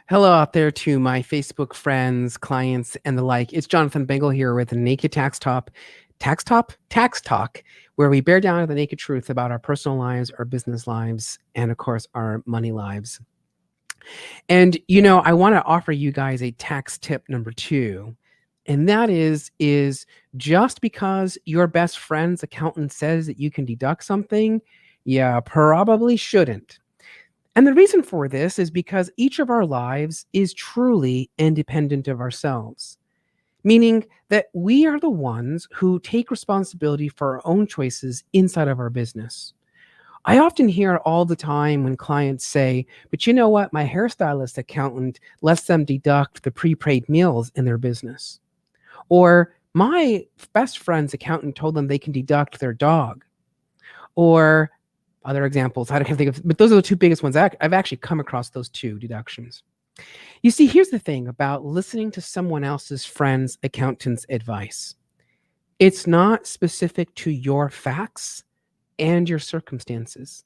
Hello out there to my Facebook friends, clients, and the like. It's Jonathan Bengal here with the Naked Tax Talk, where we bear down to the naked truth about our personal lives, our business lives, and of course, our money lives. And I want to offer you guys a tax tip number two, and that is just because your best friend's accountant says that you can deduct something, you probably shouldn't. And the reason for this is because each of our lives is truly independent of ourselves, meaning that we are the ones who take responsibility for our own choices inside of our business. I often hear all the time when clients say, but you know what? My hairstylist accountant lets them deduct the prepaid meals in their business. Or my best friend's accountant told them they can deduct their dog. Or other examples, I can't think of, but those are the two biggest ones. I've actually come across those two deductions. You see, here's the thing about listening to someone else's friend's accountant's advice. It's not specific to your facts and your circumstances.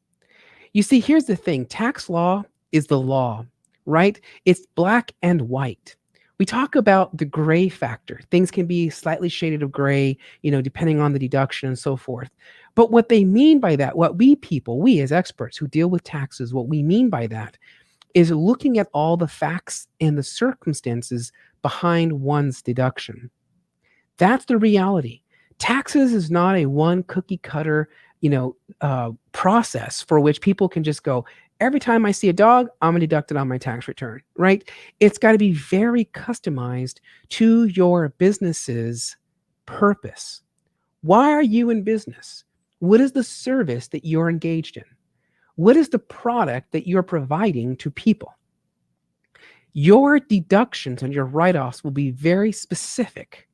You see, here's the thing. Tax law is the law, right? It's black and white. We talk about the gray factor. Things can be slightly shaded of gray, depending on the deduction and so forth. But what they mean by that, what we as experts who deal with taxes, what we mean by that is looking at all the facts and the circumstances behind one's deduction. That's the reality. Taxes is not a one cookie cutter, process for which people can just go, every time I see a dog, I'm going to deduct it on my tax return, right? It's got to be very customized to your business's purpose. Why are you in business? What is the service that you're engaged in? What is the product that you're providing to people? Your deductions and your write-offs will be very specific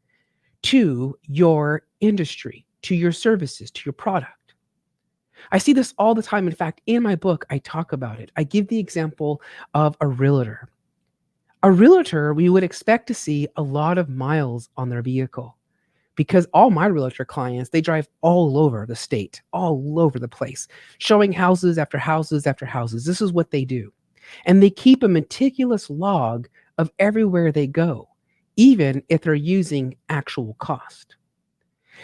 to your industry, to your services, to your product. I see this all the time. In fact, in my book, I talk about it. I give the example of a realtor. A realtor, we would expect to see a lot of miles on their vehicle because all my realtor clients, they drive all over the state, all over the place, showing houses after houses after houses. This is what they do. And they keep a meticulous log of everywhere they go, even if they're using actual cost.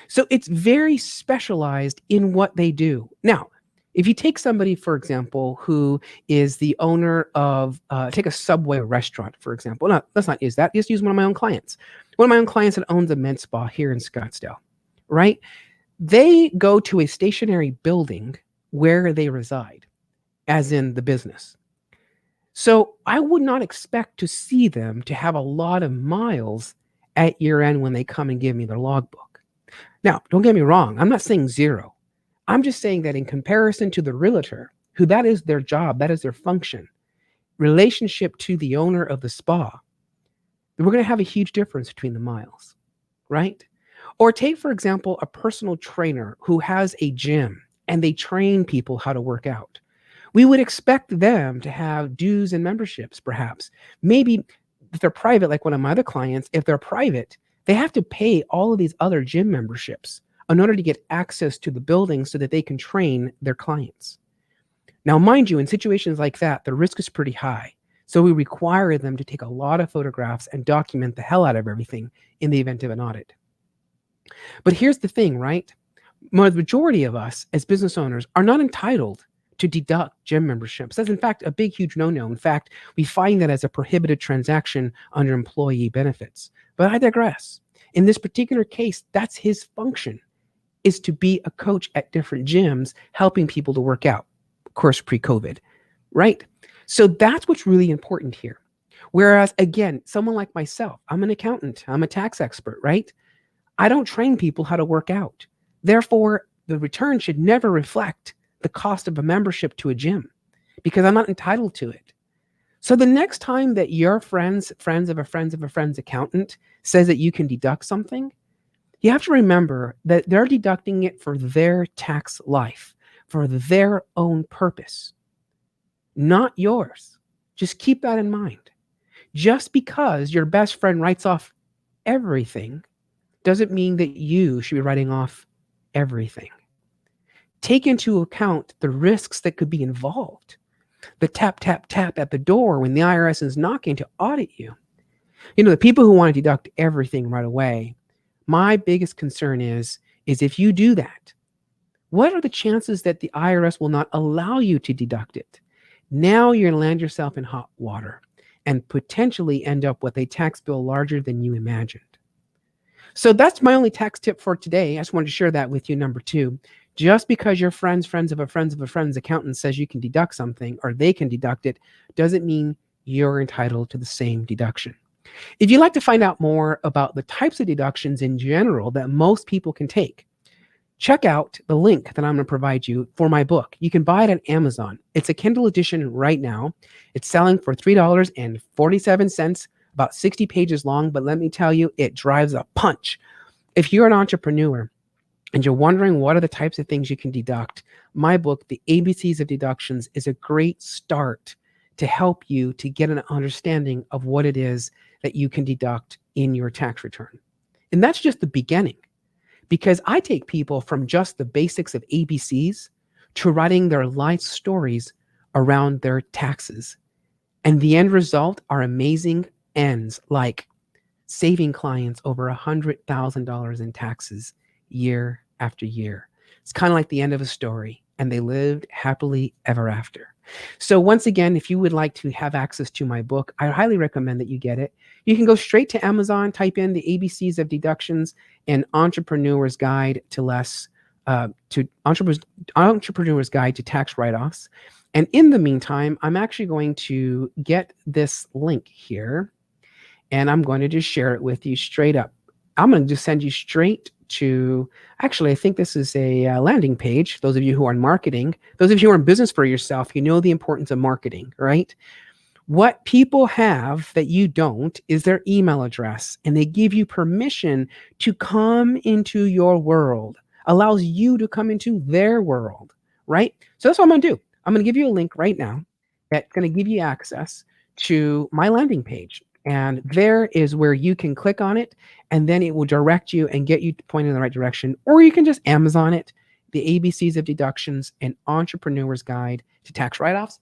So it's very specialized in what they do. Now, if you take somebody, for example, who is the owner of, take a Subway restaurant, for example. No, let's not use that. Just use one of my own clients. One of my own clients that owns a med spa here in Scottsdale, right? They go to a stationary building where they reside, as in the business. So I would not expect to see them to have a lot of miles at year end when they come and give me their logbook. Now, don't get me wrong. I'm not saying zero. I'm just saying that in comparison to the realtor, who that is their job, that is their function, relationship to the owner of the spa, we're going to have a huge difference between the miles, right? Or take, for example, a personal trainer who has a gym and they train people how to work out. We would expect them to have dues and memberships, perhaps. Maybe if they're private, like one of my other clients, if they're private, they have to pay all of these other gym memberships in order to get access to the building so that they can train their clients. Now, mind you, in situations like that, the risk is pretty high. So we require them to take a lot of photographs and document the hell out of everything in the event of an audit. But here's the thing, right? The majority of us as business owners are not entitled to deduct gym memberships. That's in fact a big, huge no-no. In fact, we find that as a prohibited transaction under employee benefits. But I digress. In this particular case, that's his function, is to be a coach at different gyms, helping people to work out, of course, pre-COVID, right? So that's what's really important here. Whereas, again, someone like myself, I'm an accountant, I'm a tax expert, right? I don't train people how to work out. Therefore, the return should never reflect the cost of a membership to a gym because I'm not entitled to it. So the next time that your friends of a friend's accountant says that you can deduct something, you have to remember that they're deducting it for their tax life, for their own purpose, not yours. Just keep that in mind. Just because your best friend writes off everything doesn't mean that you should be writing off everything. Take into account the risks that could be involved. The tap, tap, tap at the door when the IRS is knocking to audit you. The people who want to deduct everything right away, my biggest concern is if you do that, what are the chances that the IRS will not allow you to deduct it? Now you're going to land yourself in hot water and potentially end up with a tax bill larger than you imagined. So that's my only tax tip for today. I just wanted to share that with you. Number 2, just because your friend's accountant says you can deduct something or they can deduct it doesn't mean you're entitled to the same deduction. If you'd like to find out more about the types of deductions in general that most people can take, check out the link that I'm going to provide you for my book. You can buy it at Amazon. It's a Kindle edition right now. It's selling for $3.47, about 60 pages long, but let me tell you, it drives a punch. If you're an entrepreneur and you're wondering what are the types of things you can deduct, my book, The ABCs of Deductions, is a great start to help you to get an understanding of what it is that you can deduct in your tax return. And that's just the beginning, because I take people from just the basics of ABCs to writing their life stories around their taxes. And the end result are amazing ends, like saving clients over $100,000 in taxes year after year. It's kind of like the end of a story, and they lived happily ever after. So once again, if you would like to have access to my book, I highly recommend that you get it. You can go straight to Amazon, type in the ABCs of Deductions and Entrepreneur's Guide to Entrepreneur's Guide to Tax Write-Offs. And in the meantime, I'm actually going to get this link here, and I'm going to just share it with you straight up. I'm going to just send you straight to, actually, I think this is a landing page. Those of you who are in marketing, those of you who are in business for yourself, you know the importance of marketing, right? What people have that you don't is their email address, and they give you permission to come into your world, allows you to come into their world, right? So that's what I'm going to do. I'm going to give you a link right now that's going to give you access to my landing page. And there is where you can click on it, and then it will direct you and get you pointed in the right direction. Or you can just Amazon it, The ABCs of Deductions, an Entrepreneur's Guide to Tax Write-Offs.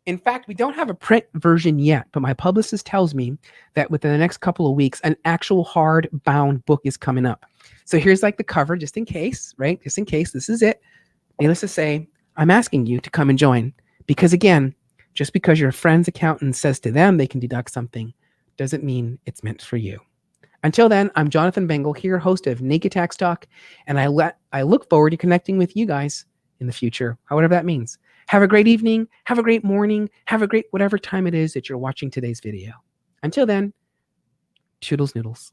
In fact, we don't have a print version yet, but my publicist tells me that within the next couple of weeks, an actual hardbound book is coming up. So here's like the cover, just in case, right? Just in case, this is it. Needless to say, I'm asking you to come and join, because again, just because your friend's accountant says to them they can deduct something doesn't mean it's meant for you. Until then, I'm Jonathan Bengal here, host of Naked Tax Talk, and I look forward to connecting with you guys in the future, however that means. Have a great evening, have a great morning, have a great whatever time it is that you're watching today's video. Until then, toodles noodles.